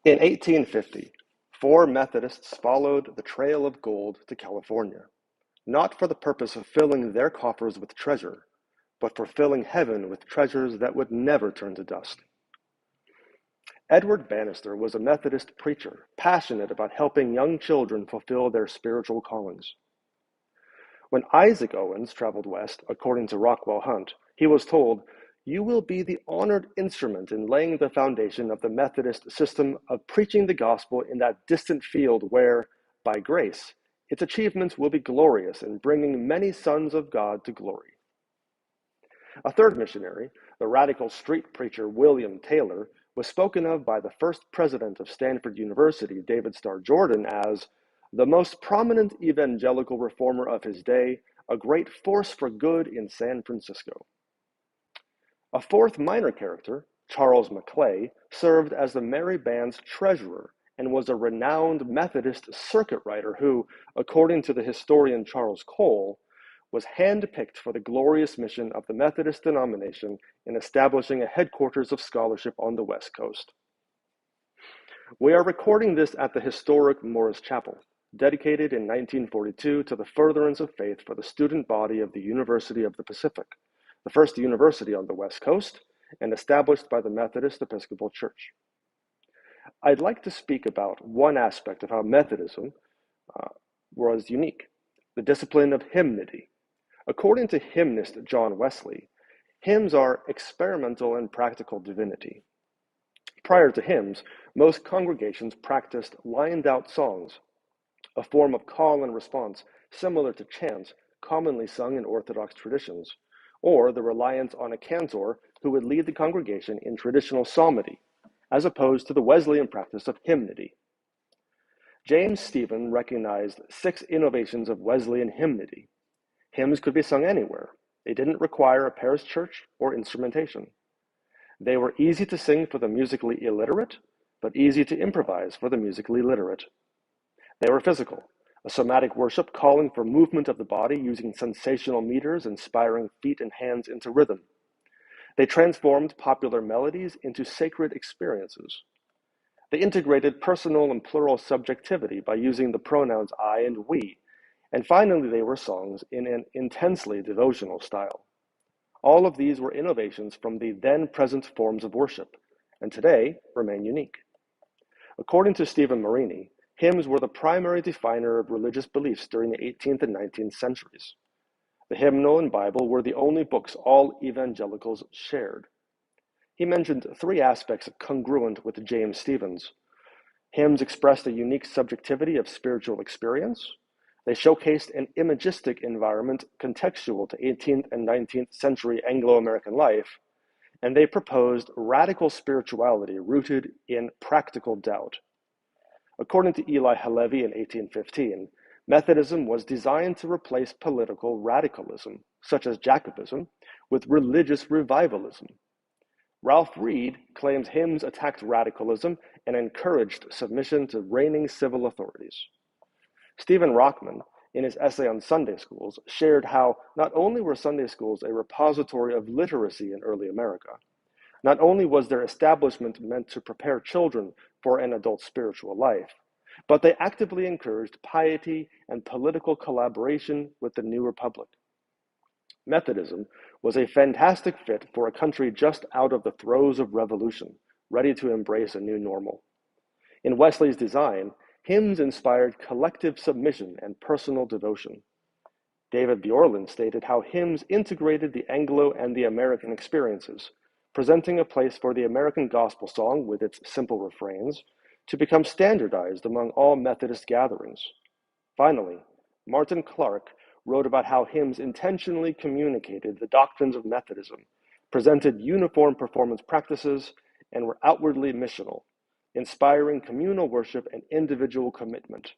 In 1850, four Methodists followed the trail of gold to California, not for the purpose of filling their coffers with treasure, but for filling heaven with treasures that would never turn to dust. Edward Bannister was a Methodist preacher, passionate about helping young children fulfill their spiritual callings. When Isaac Owens traveled west, according to Rockwell Hunt, he was told, "You will be the honored instrument in laying the foundation of the Methodist system of preaching the gospel in that distant field where, by grace, its achievements will be glorious in bringing many sons of God to glory." A third missionary, the radical street preacher William Taylor, was spoken of by the first president of Stanford University, David Starr Jordan, as the most prominent evangelical reformer of his day, a great force for good in San Francisco. A fourth minor character, Charles Maclay, served as the Merry Band's treasurer and was a renowned Methodist circuit rider who, according to the historian Charles Cole, was handpicked for the glorious mission of the Methodist denomination in establishing a headquarters of scholarship on the West Coast. We are recording this at the historic Morris Chapel, dedicated in 1942 to the furtherance of faith for the student body of the University of the Pacific, the first university on the West Coast, and established by the Methodist Episcopal Church. I'd like to speak about one aspect of how Methodism was unique, the discipline of hymnody. According to hymnist John Wesley, hymns are experimental and practical divinity. Prior to hymns, most congregations practiced lined-out songs, a form of call and response similar to chants commonly sung in Orthodox traditions, or the reliance on a cantor who would lead the congregation in traditional psalmody, as opposed to the Wesleyan practice of hymnody. James Stephen recognized 6 innovations of Wesleyan hymnody. Hymns could be sung anywhere. They didn't require a parish church or instrumentation. They were easy to sing for the musically illiterate, but easy to improvise for the musically literate. They were physical, a somatic worship calling for movement of the body using sensational meters inspiring feet and hands into rhythm. They transformed popular melodies into sacred experiences. They integrated personal and plural subjectivity by using the pronouns I and we. And finally, they were songs in an intensely devotional style. All of these were innovations from the then present forms of worship, and today remain unique. According to Stephen Marini, hymns were the primary definer of religious beliefs during the 18th and 19th centuries. The hymnal and Bible were the only books all evangelicals shared. He mentioned 3 aspects congruent with James Stevens. Hymns expressed a unique subjectivity of spiritual experience. They showcased an imagistic environment contextual to 18th and 19th century Anglo-American life, and they proposed radical spirituality rooted in practical doubt. According to Eli Halevi in 1815, Methodism was designed to replace political radicalism, such as Jacobinism, with religious revivalism. Ralph Reed claims hymns attacked radicalism and encouraged submission to reigning civil authorities. Stephen Rockman, in his essay on Sunday schools, shared how not only were Sunday schools a repository of literacy in early America, not only was their establishment meant to prepare children for an adult spiritual life, but they actively encouraged piety and political collaboration with the new republic. Methodism was a fantastic fit for a country just out of the throes of revolution, ready to embrace a new normal. In Wesley's design, hymns inspired collective submission and personal devotion. David Bjorlund stated how hymns integrated the Anglo and the American experiences, presenting a place for the American gospel song with its simple refrains to become standardized among all Methodist gatherings. Finally, Martin Clark wrote about how hymns intentionally communicated the doctrines of Methodism, presented uniform performance practices, and were outwardly missional, inspiring communal worship and individual commitment,